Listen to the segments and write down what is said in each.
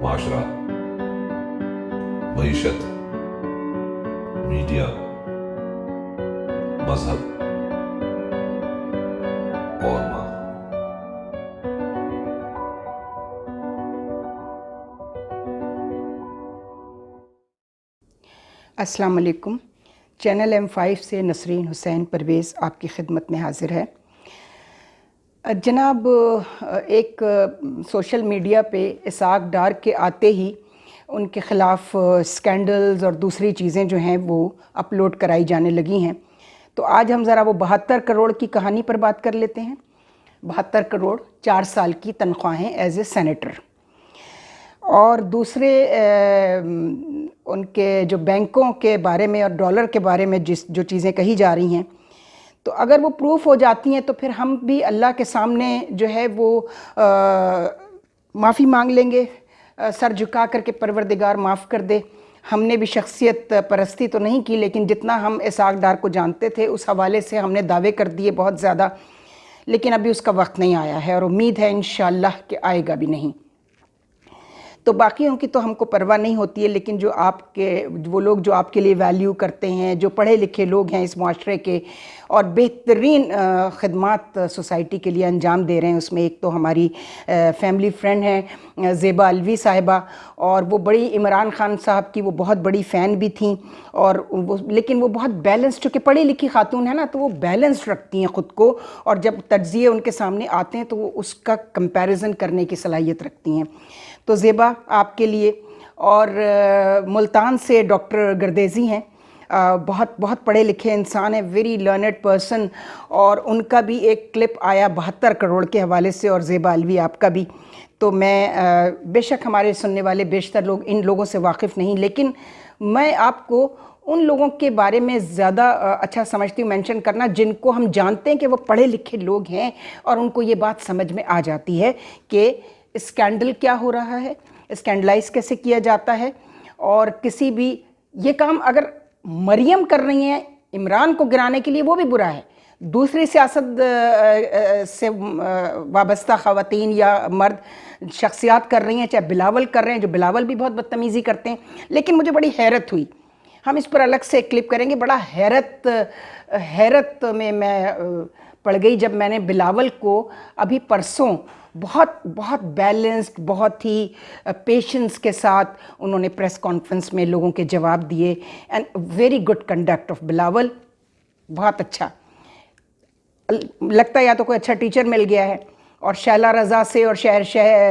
معاشرہ، معیشت، میڈیا، مذہب اور ماں۔ السلام علیکم۔ چینل M5 سے نسرین حسین پرویز آپ کی خدمت میں حاضر ہے۔ جناب، ایک سوشل میڈیا پہ اسحاق ڈار کے آتے ہی ان کے خلاف سکینڈلز اور دوسری چیزیں جو ہیں وہ اپلوڈ کرائی جانے لگی ہیں، تو آج ہم ذرا وہ 72 کروڑ کی کہانی پر بات کر لیتے ہیں۔ 72 کروڑ 4 سال کی تنخواہیں ایز اے سینیٹر، اور دوسرے ان کے جو بینکوں کے بارے میں اور ڈالر کے بارے میں جو چیزیں کہی جا رہی ہیں، تو اگر وہ پروف ہو جاتی ہیں تو پھر ہم بھی اللہ کے سامنے جو ہے وہ معافی مانگ لیں گے سر جھکا کر کے، پروردگار معاف کر دے۔ ہم نے بھی شخصیت پرستی تو نہیں کی، لیکن جتنا ہم اسحاق ڈار کو جانتے تھے اس حوالے سے ہم نے دعوے کر دیے بہت زیادہ، لیکن ابھی اس کا وقت نہیں آیا ہے، اور امید ہے انشاءاللہ کہ آئے گا بھی نہیں۔ تو باقیوں کی تو ہم کو پرواہ نہیں ہوتی ہے، لیکن جو آپ کے وہ لوگ جو آپ کے لیے ویلیو کرتے ہیں، جو پڑھے لکھے لوگ ہیں اس معاشرے کے اور بہترین خدمات سوسائٹی کے لیے انجام دے رہے ہیں، اس میں ایک تو ہماری فیملی فرینڈ ہیں زیبا الوی صاحبہ، اور وہ بڑی عمران خان صاحب کی وہ بہت بڑی فین بھی تھیں، اور لیکن وہ بہت بیلنس، چونکہ پڑھی لکھی خاتون ہے نا، تو وہ بیلنس رکھتی ہیں خود کو، اور جب تجزیے ان کے سامنے آتے ہیں تو وہ اس کا کمپیریزن کرنے کی صلاحیت رکھتی ہیں۔ تو زیبا آپ کے لیے، اور ملتان سے ڈاکٹر گردیزی ہیں، بہت پڑھے لکھے انسان ہیں، ویری لرنڈ پرسن، اور ان کا بھی ایک کلپ آیا 72 کروڑ کے حوالے سے، اور زیبا الوی آپ کا بھی۔ تو میں بے شک ہمارے سننے والے بیشتر لوگ ان لوگوں سے واقف نہیں، لیکن میں آپ کو ان لوگوں کے بارے میں زیادہ اچھا سمجھتی ہوں مینشن کرنا جن کو ہم جانتے ہیں کہ وہ پڑھے لکھے لوگ ہیں، اور ان کو یہ بات سمجھ میں آ جاتی ہے کہ اسکینڈل کیا ہو رہا ہے، اسکینڈلائز کیسے کیا جاتا ہے، اور کسی بھی یہ کام اگر مریم کر رہی ہیں عمران کو گرانے کے لیے وہ بھی برا ہے، دوسری سیاست سے وابستہ خواتین یا مرد شخصیات کر رہی ہیں، چاہے بلاول کر رہے ہیں، جو بلاول بھی بہت بدتمیزی کرتے ہیں۔ لیکن مجھے بڑی حیرت ہوئی، ہم اس پر الگ سے ایک کلپ کریں گے، بڑا حیرت میں پڑ گئی جب میں نے بلاول کو ابھی پرسوں بہت بیلنسڈ، بہت ہی پیشنس کے ساتھ انہوں نے پریس کانفرنس میں لوگوں کے جواب دیے، and very good conduct of Bilawal, بہت اچھا لگتا ہے، یا تو کوئی اچھا ٹیچر مل گیا ہے، اور شیلا رضا سے اور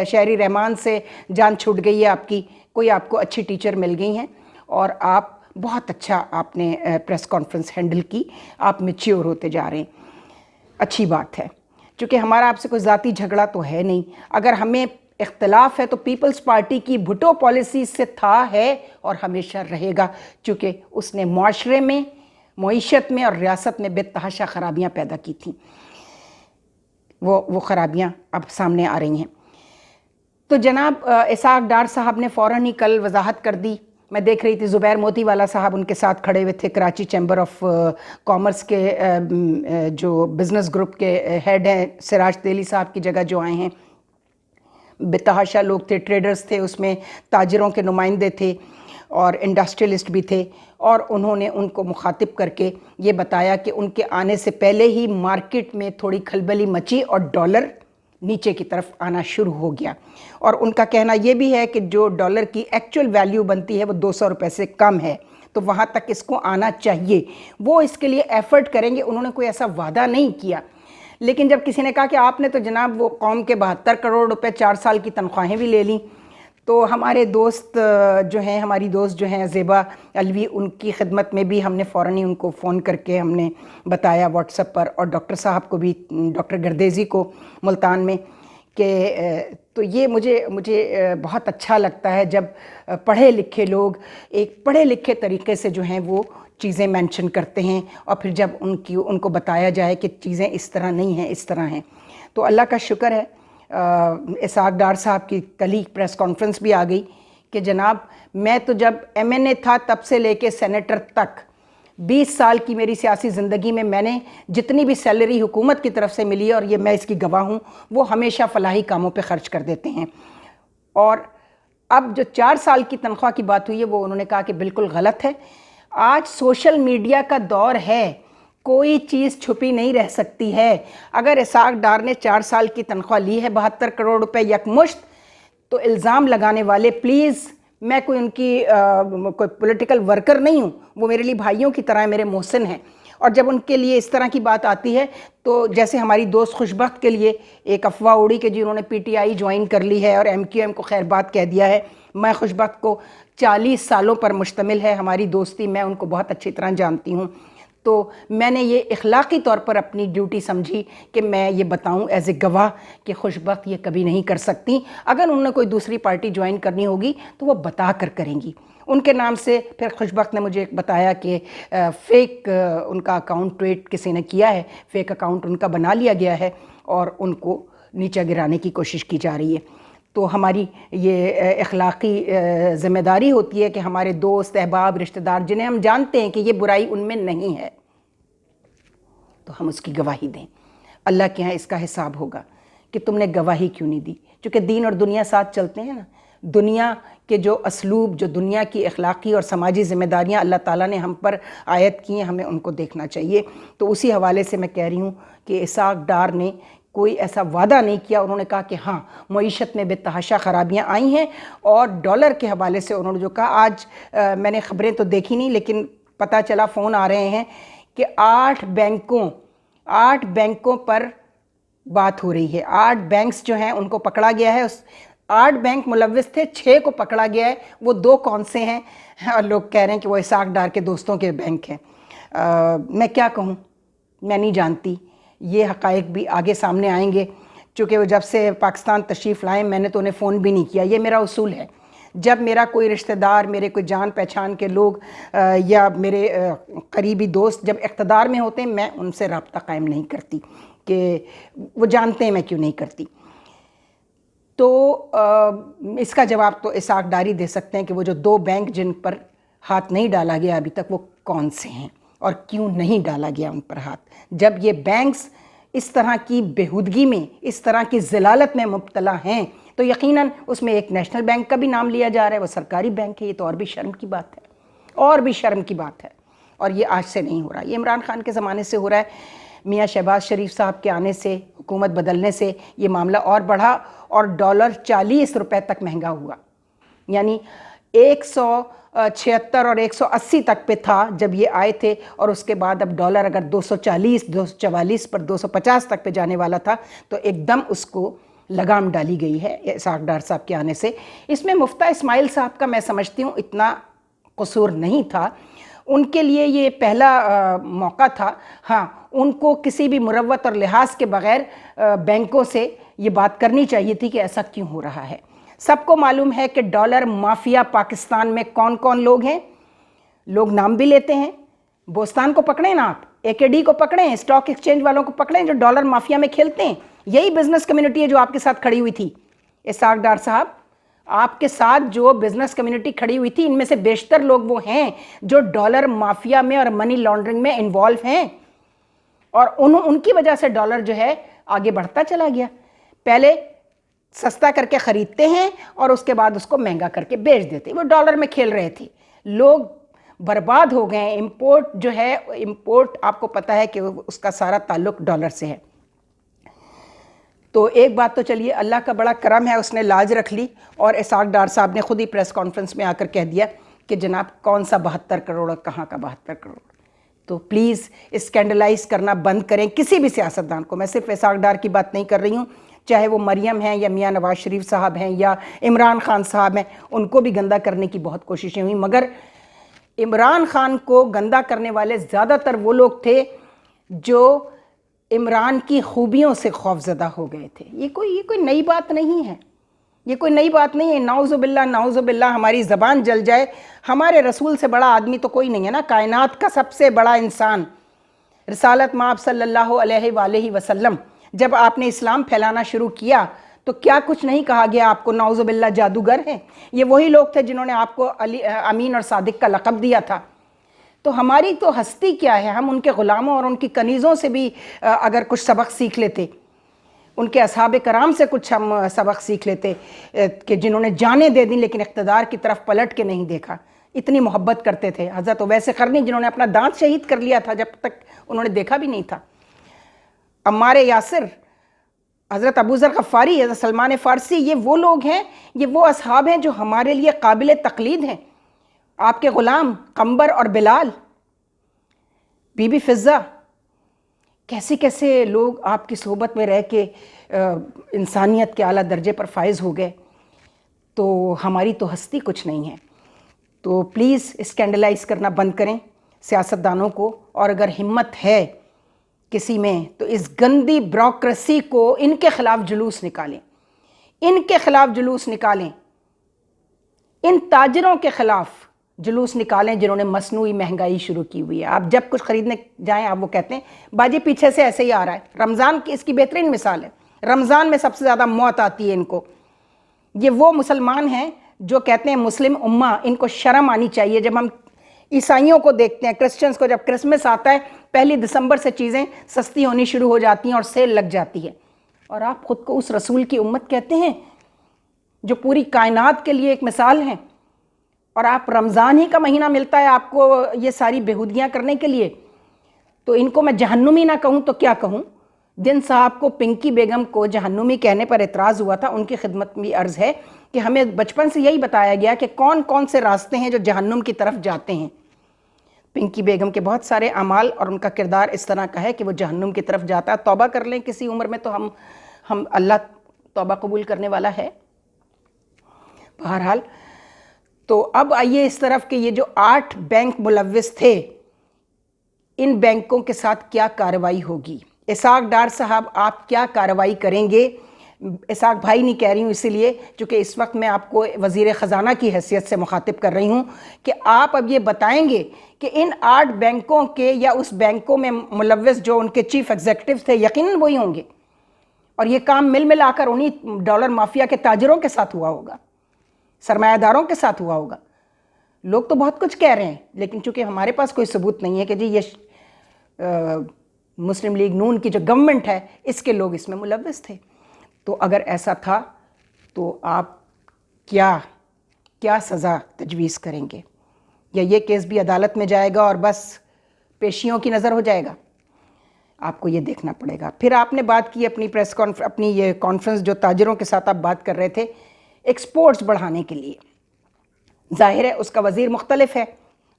شہری رحمان سے جان چھوٹ گئی ہے آپ کی، کوئی آپ کو اچھی ٹیچر مل گئی ہیں، اور آپ بہت اچھا آپ نے پریس کانفرنس ہینڈل کی، آپ میچیور ہوتے جا رہے ہیں، اچھی بات ہے۔ چونکہ ہمارا آپ سے کوئی ذاتی جھگڑا تو ہے نہیں، اگر ہمیں اختلاف ہے تو پیپلز پارٹی کی بھٹو پالیسی سے تھا، ہے اور ہمیشہ رہے گا، چونکہ اس نے معاشرے میں، معیشت میں اور ریاست میں بے تحاشا خرابیاں پیدا کی تھیں، وہ خرابیاں اب سامنے آ رہی ہیں۔ تو جناب اسحاق ڈار صاحب نے فوراً ہی کل وضاحت کر دی، میں دیکھ رہی تھی زبیر موتی والا صاحب ان کے ساتھ کھڑے ہوئے تھے، کراچی چیمبر آف کامرس کے جو بزنس گروپ کے ہیڈ ہیں، سراج تیلی صاحب کی جگہ جو آئے ہیں، بے تحاشا لوگ تھے، ٹریڈرز تھے، اس میں تاجروں کے نمائندے تھے اور انڈسٹریلسٹ بھی تھے، اور انہوں نے ان کو مخاطب کر کے یہ بتایا کہ ان کے آنے سے پہلے ہی مارکیٹ میں تھوڑی کھلبلی مچی اور ڈالر نیچے کی طرف آنا شروع ہو گیا، اور ان کا کہنا یہ بھی ہے کہ جو ڈالر کی ایکچول ویلیو بنتی ہے وہ 200 روپے سے کم ہے، تو وہاں تک اس کو آنا چاہیے، وہ اس کے لیے ایفرٹ کریں گے۔ انہوں نے کوئی ایسا وعدہ نہیں کیا، لیکن جب کسی نے کہا کہ آپ نے تو جناب وہ قوم کے 72 کروڑ روپے 4 سال کی تنخواہیں بھی لے لیں، تو ہمارے دوست جو ہیں، ہماری دوست جو ہیں زیبا الوی، ان کی خدمت میں بھی ہم نے فوراً ہی ان کو فون کر کے ہم نے بتایا واٹس ایپ پر، اور ڈاکٹر صاحب کو بھی، ڈاکٹر گردیزی کو ملتان میں، کہ تو یہ مجھے بہت اچھا لگتا ہے جب پڑھے لکھے لوگ ایک پڑھے لکھے طریقے سے جو ہیں وہ چیزیں مینشن کرتے ہیں، اور پھر جب ان کو بتایا جائے کہ چیزیں اس طرح نہیں ہیں، اس طرح ہیں۔ تو اللہ کا شکر ہے اسحاق ڈار صاحب کی کل ہی پریس کانفرنس بھی آ گئی کہ جناب میں تو جب MNA تھا تب سے لے کے سینیٹر تک 20 سال کی میری سیاسی زندگی میں نے جتنی بھی سیلری حکومت کی طرف سے ملی ہے، اور یہ میں اس کی گواہ ہوں، وہ ہمیشہ فلاحی کاموں پہ خرچ کر دیتے ہیں، اور اب جو 4 سال کی تنخواہ کی بات ہوئی ہے وہ انہوں نے کہا کہ بالکل غلط ہے. آج سوشل میڈیا کا دور ہے, کوئی چیز چھپی نہیں رہ سکتی ہے. اگر اسحاق ڈار نے 4 سال کی تنخواہ لی ہے 72 کروڑ روپے یکمشت, تو الزام لگانے والے پلیز, میں کوئی ان کی کوئی پولیٹیکل ورکر نہیں ہوں, وہ میرے لیے بھائیوں کی طرح میرے محسن ہیں, اور جب ان کے لیے اس طرح کی بات آتی ہے تو جیسے ہماری دوست خوشبخت کے لیے ایک افواہ اڑی کہ جنہوں نے پی ٹی آئی جوائن کر لی ہے اور ایم کیو ایم کو خیر بات کہہ دیا ہے. میں خوشبخت کو 40 سالوں پر مشتمل ہے ہماری دوستی, میں ان کو بہت اچھی طرح جانتی ہوں, تو میں نے یہ اخلاقی طور پر اپنی ڈیوٹی سمجھی کہ میں یہ بتاؤں ایز اے گواہ کہ خوشبخت یہ کبھی نہیں کر سکتی. اگر انہوں نے کوئی دوسری پارٹی جوائن کرنی ہوگی تو وہ بتا کر کریں گی. ان کے نام سے پھر خوشبخت نے مجھے ایک بتایا کہ فیک ان کا اکاؤنٹ ٹویٹ کسی نے کیا ہے, فیک اکاؤنٹ ان کا بنا لیا گیا ہے اور ان کو نیچے گرانے کی کوشش کی جا رہی ہے. تو ہماری یہ اخلاقی ذمہ داری ہوتی ہے کہ ہمارے دوست احباب رشتہ دار جنہیں ہم جانتے ہیں کہ یہ برائی ان میں نہیں ہے, تو ہم اس کی گواہی دیں. اللہ کے ہاں اس کا حساب ہوگا کہ تم نے گواہی کیوں نہیں دی, چونکہ دین اور دنیا ساتھ چلتے ہیں نا. دنیا کے جو اسلوب, جو دنیا کی اخلاقی اور سماجی ذمہ داریاں اللہ تعالیٰ نے ہم پر عائد کی ہیں, ہمیں ان کو دیکھنا چاہیے. تو اسی حوالے سے میں کہہ رہی ہوں کہ اسحاق ڈار نے کوئی ایسا وعدہ نہیں کیا. انہوں نے کہا کہ ہاں معیشت میں بے تحاشا خرابیاں آئی ہیں, اور ڈالر کے حوالے سے انہوں نے جو کہا, آج میں نے خبریں تو دیکھی نہیں لیکن پتہ چلا, فون آ رہے ہیں کہ 8 بینکوں پر بات ہو رہی ہے. 8 بینکس جو ہیں ان کو پکڑا گیا ہے. 8 بینک ملوث تھے, 6 کو پکڑا گیا ہے. وہ 2 کون سے ہیں؟ اور لوگ کہہ رہے ہیں کہ وہ اسحاق ڈار کے دوستوں کے بینک ہیں. میں کیا کہوں, میں نہیں جانتی. یہ حقائق بھی آگے سامنے آئیں گے, چونکہ وہ جب سے پاکستان تشریف لائیں میں نے تو انہیں فون بھی نہیں کیا. یہ میرا اصول ہے, جب میرا کوئی رشتہ دار, میرے کوئی جان پہچان کے لوگ یا میرے قریبی دوست جب اقتدار میں ہوتے ہیں, میں ان سے رابطہ قائم نہیں کرتی, کہ وہ جانتے ہیں میں کیوں نہیں کرتی. تو اس کا جواب تو اسحاق ڈار ہی دے سکتے ہیں کہ وہ جو 2 بینک جن پر ہاتھ نہیں ڈالا گیا ابھی تک, وہ کون سے ہیں اور کیوں نہیں ڈالا گیا ان پر ہاتھ. جب یہ بینکس اس طرح کی بےہودگی میں, اس طرح کی ضلالت میں مبتلا ہیں, تو یقیناً اس میں ایک نیشنل بینک کا بھی نام لیا جا رہا ہے, وہ سرکاری بینک ہے. یہ تو اور بھی شرم کی بات ہے, اور بھی شرم کی بات ہے. اور یہ آج سے نہیں ہو رہا, یہ عمران خان کے زمانے سے ہو رہا ہے. میاں شہباز شریف صاحب کے آنے سے, حکومت بدلنے سے یہ معاملہ اور بڑھا, اور ڈالر 40 روپے تک مہنگا ہوا. یعنی 176 اور 180 تک پہ تھا جب یہ آئے تھے, اور اس کے بعد اب ڈالر اگر 240 244 پر 250 تک پہ جانے والا تھا, تو ایک دم اس کو لگام ڈالی گئی ہے اسحاق ڈار صاحب کے آنے سے. اس میں مفتیٰ اسماعیل صاحب کا میں سمجھتی ہوں اتنا قصور نہیں تھا. ان کے لیے یہ پہلا موقع تھا. ہاں, ان کو کسی بھی مروت اور لحاظ کے بغیر بینکوں سے یہ بات کرنی چاہیے تھی کہ ایسا کیوں ہو رہا ہے. سب کو معلوم ہے کہ ڈالر مافیا پاکستان میں کون کون لوگ ہیں. لوگ نام بھی لیتے ہیں. بوستان کو پکڑیں نا آپ, اے کے ڈی کو پکڑیں, اسٹاک ایکسچینج والوں کو پکڑیں جو ڈالر مافیا میں کھیلتے ہیں. یہی بزنس کمیونٹی ہے جو آپ کے ساتھ کھڑی ہوئی تھی. اسحاق ڈار صاحب, آپ کے ساتھ جو بزنس کمیونٹی کھڑی ہوئی تھی, ان میں سے بیشتر لوگ وہ ہیں جو ڈالر مافیا میں اور منی لانڈرنگ میں انوالو ہیں, اور ان کی وجہ سے ڈالر جو ہے آگے بڑھتا چلا گیا. پہلے سستا کر کے خریدتے ہیں اور اس کے بعد اس کو مہنگا کر کے بیچ دیتے. وہ ڈالر میں کھیل رہے تھے, لوگ برباد ہو گئے ہیں. امپورٹ جو ہے, امپورٹ آپ کو پتہ ہے کہ اس کا سارا تعلق ڈالر سے ہے. تو ایک بات تو چلیے, اللہ کا بڑا کرم ہے, اس نے لاج رکھ لی, اور اسحاق ڈار صاحب نے خود ہی پریس کانفرنس میں آ کر کہہ دیا کہ جناب کون سا 72 کروڑ اور کہاں کا 72 کروڑ. تو پلیز اسکینڈلائز کرنا بند کریں کسی بھی سیاستدان کو. میں صرف اسحاق ڈار کی بات نہیں کر رہی ہوں, چاہے وہ مریم ہیں یا میاں نواز شریف صاحب ہیں یا عمران خان صاحب ہیں, ان کو بھی گندہ کرنے کی بہت کوششیں ہوئیں, مگر عمران خان کو گندہ کرنے والے زیادہ تر وہ لوگ تھے جو عمران کی خوبیوں سے خوفزدہ ہو گئے تھے. یہ کوئی نئی بات نہیں ہے, یہ کوئی نئی بات نہیں ہے. نعوذ باللہ, نعوذ باللہ, ہماری زبان جل جائے. ہمارے رسول سے بڑا آدمی تو کوئی نہیں ہے نا, کائنات کا سب سے بڑا انسان, رسالت مآب صلی اللہ علیہ وآلہ وسلم. جب آپ نے اسلام پھیلانا شروع کیا تو کیا کچھ نہیں کہا گیا آپ کو, نعوذ باللہ جادوگر ہیں. یہ وہی لوگ تھے جنہوں نے آپ کو امین اور صادق کا لقب دیا تھا. تو ہماری تو ہستی کیا ہے, ہم ان کے غلاموں اور ان کی کنیزوں سے بھی اگر کچھ سبق سیکھ لیتے. ان کے اصحاب کرام سے کچھ ہم سبق سیکھ لیتے کہ جنہوں نے جانیں دے دیں لیکن اقتدار کی طرف پلٹ کے نہیں دیکھا، اتنی محبت کرتے تھے۔ حضرت اویس قرنی جنہوں نے اپنا دانت شہید کر لیا تھا جب تک انہوں نے دیکھا بھی نہیں تھا، عمار یاسر، حضرت ابو ذر غفاری، حضرت سلمان فارسی، یہ وہ لوگ ہیں، یہ وہ اصحاب ہیں جو ہمارے لیے قابل تقلید ہیں۔ آپ کے غلام قمبر اور بلال، بی بی فضہ، کیسے کیسے لوگ آپ کی صحبت میں رہ کے انسانیت کے اعلیٰ درجے پر فائز ہو گئے۔ تو ہماری تو ہستی کچھ نہیں ہے۔ تو پلیز اسکینڈلائز کرنا بند کریں سیاستدانوں کو، اور اگر ہمت ہے کسی میں تو اس گندی بیوروکریسی کو ان کے خلاف جلوس نکالیں، ان کے خلاف جلوس نکالیں، ان تاجروں کے خلاف جلوس نکالیں جنہوں نے مصنوعی مہنگائی شروع کی ہوئی ہے۔ آپ جب کچھ خریدنے جائیں آپ وہ کہتے ہیں باجی پیچھے سے ایسے ہی آ رہا ہے۔ رمضان کی اس کی بہترین مثال ہے، رمضان میں سب سے زیادہ موت آتی ہے ان کو۔ یہ وہ مسلمان ہیں جو کہتے ہیں مسلم امہ، ان کو شرم آنی چاہیے۔ جب ہم عیسائیوں کو دیکھتے ہیں، کرسچنز کو، جب کرسمس آتا ہے 1 دسمبر سے چیزیں سستی ہونی شروع ہو جاتی ہیں اور سیل لگ جاتی ہے، اور آپ خود کو اس رسول کی امت کہتے ہیں جو پوری کائنات کے لیے ایک مثال ہیں، اور آپ رمضان ہی کا مہینہ ملتا ہے آپ کو یہ ساری بےہودگیاں کرنے کے لیے۔ تو ان کو میں جہنمی نہ کہوں تو کیا کہوں؟ جن صاحب کو، پنکی بیگم کو جہنمی کہنے پر اعتراض ہوا تھا، ان کی خدمت میں عرض ہے کہ ہمیں بچپن سے یہی بتایا گیا کہ کون کون سے راستے ہیں جو جہنم کی طرف جاتے ہیں۔ پنکی بیگم کے بہت سارے اعمال اور ان کا کردار اس طرح کا ہے کہ وہ جہنم کی طرف جاتا ہے۔ توبہ کر لیں کسی عمر میں تو ہم اللہ توبہ قبول کرنے والا ہے۔ بہرحال تو اب آئیے اس طرف کہ یہ جو 8 بینک ملوث تھے، ان بینکوں کے ساتھ کیا کارروائی ہوگی؟ اسحاق ڈار صاحب آپ کیا کارروائی کریں گے؟ اسحاق بھائی نہیں کہہ رہی ہوں اسی لیے چونکہ اس وقت میں آپ کو وزیر خزانہ کی حیثیت سے مخاطب کر رہی ہوں کہ آپ اب یہ بتائیں گے کہ ان 8 بینکوں کے یا اس بینکوں میں ملوث جو ان کے چیف ایگزیکٹو تھے یقیناً وہی ہوں گے، اور یہ کام مل ملا کر انہی ڈالر مافیا کے تاجروں کے ساتھ ہوا ہوگا، سرمایہ داروں کے ساتھ ہوا ہوگا۔ لوگ تو بہت کچھ کہہ رہے ہیں لیکن چونکہ ہمارے پاس کوئی ثبوت نہیں ہے کہ جی یہ مسلم لیگ نون کی جو گورنمنٹ ہے اس کے لوگ اس میں ملوث تھے، تو اگر ایسا تھا تو آپ کیا سزا تجویز کریں گے؟ یا یہ کیس بھی عدالت میں جائے گا اور بس پیشیوں کی نظر ہو جائے گا؟ آپ کو یہ دیکھنا پڑے گا۔ پھر آپ نے بات کی اپنی یہ کانفرنس جو تاجروں کے ساتھ آپ بات کر رہے تھے ایکسپورٹس بڑھانے کے لیے، ظاہر ہے اس کا وزیر مختلف ہے۔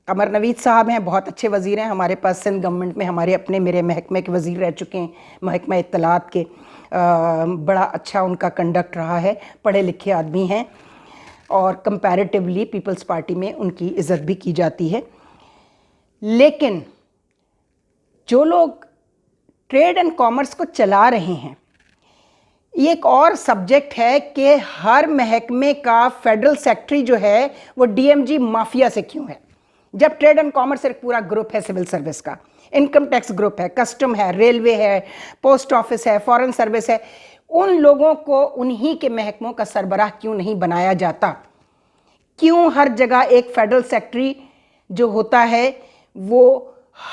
قمر نوید صاحب ہیں، بہت اچھے وزیر ہیں، ہمارے پاس سندھ گورنمنٹ میں میرے محکمے کے وزیر رہ چکے ہیں، محکمہ اطلاعات کے، بڑا اچھا ان کا کنڈکٹ رہا ہے، پڑھے لکھے آدمی ہیں اور کمپیریٹیولی پیپلز پارٹی میں ان کی عزت بھی کی جاتی ہے۔ لیکن جو لوگ ٹریڈ اینڈ کامرس کو چلا رہے ہیں، یہ ایک اور سبجیکٹ ہے کہ ہر محکمے کا فیڈرل سیکٹری جو ہے وہ ڈی ایم جی مافیا سے کیوں ہے، جب ٹریڈ اینڈ کامرس ایک پورا گروپ ہے سول سروس کا، انکم ٹیکس گروپ ہے، کسٹم ہے، ریلوے ہے، پوسٹ آفس ہے، فارن سروس ہے، ان لوگوں کو انہی کے محکموں کا سربراہ کیوں نہیں بنایا جاتا؟ کیوں ہر جگہ ایک فیڈرل سیکٹری جو ہوتا ہے وہ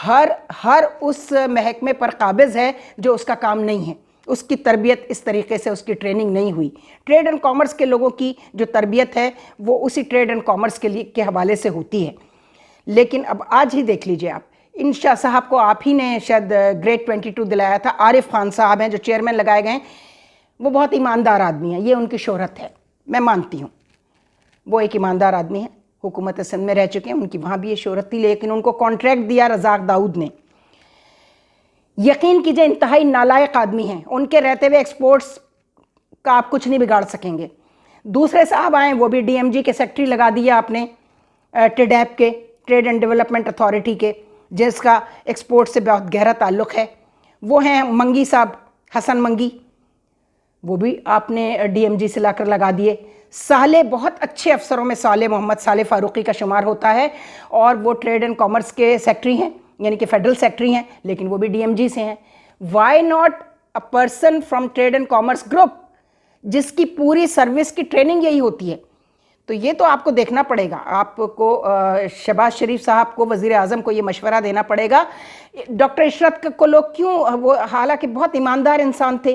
ہر اس محکمے پر قابض ہے جو اس کا کام نہیں ہے، اس کی تربیت اس طریقے سے، اس کی ٹریننگ نہیں ہوئی؟ ٹریڈ اینڈ کامرس کے لوگوں کی جو تربیت ہے وہ اسی ٹریڈ اینڈ کامرس کے حوالے سے ہوتی ہے۔ لیکن اب آج ہی دیکھ لیجئے آپ، انشاء صاحب کو آپ ہی نے شاید گریٹ 22 دلایا تھا، عارف خان صاحب ہیں جو چیئرمین لگائے گئے ہیں، وہ بہت ایماندار آدمی ہیں، یہ ان کی شہرت ہے، میں مانتی ہوں وہ ایک ایماندار آدمی ہیں، حکومت سندھ میں رہ چکے ہیں، ان کی وہاں بھی یہ شہرت تھی، لیکن ان کو کانٹریکٹ دیا رزاق داؤد نے۔ یقین کیجئے انتہائی نالائق آدمی ہیں، ان کے رہتے ہوئے ایکسپورٹس کا آپ کچھ نہیں بگاڑ سکیں گے۔ دوسرے صاحب آئیں، وہ بھی ڈی ایم جی کے سیکٹری لگا دیا آپ نے، ٹیڈیپ کے، ٹریڈ اینڈ ڈیولپمنٹ اتھارٹی کے، جس کا ایکسپورٹ سے بہت گہرا تعلق ہے، وہ ہیں منگی صاحب، حسن منگی، وہ بھی آپ نے ڈی ایم جی سے لا کر لگا دیے۔ صالح، بہت اچھے افسروں میں صالح محمد صالح فاروقی کا شمار ہوتا ہے، اور وہ ٹریڈ اینڈ کامرس کے سیکٹری ہیں، یعنی کہ فیڈرل سیکٹری ہیں، لیکن وہ بھی ڈی ایم جی سے ہیں۔ Why not a person from trade and commerce group جس کی پوری سروس کی ٹریننگ یہی ہوتی ہے؟ تو یہ تو آپ کو دیکھنا پڑے گا، آپ کو شہباز شریف صاحب کو، وزیر اعظم کو یہ مشورہ دینا پڑے گا۔ ڈاکٹر عشرت کو لوگ کیوں، وہ حالانکہ بہت ایماندار انسان تھے،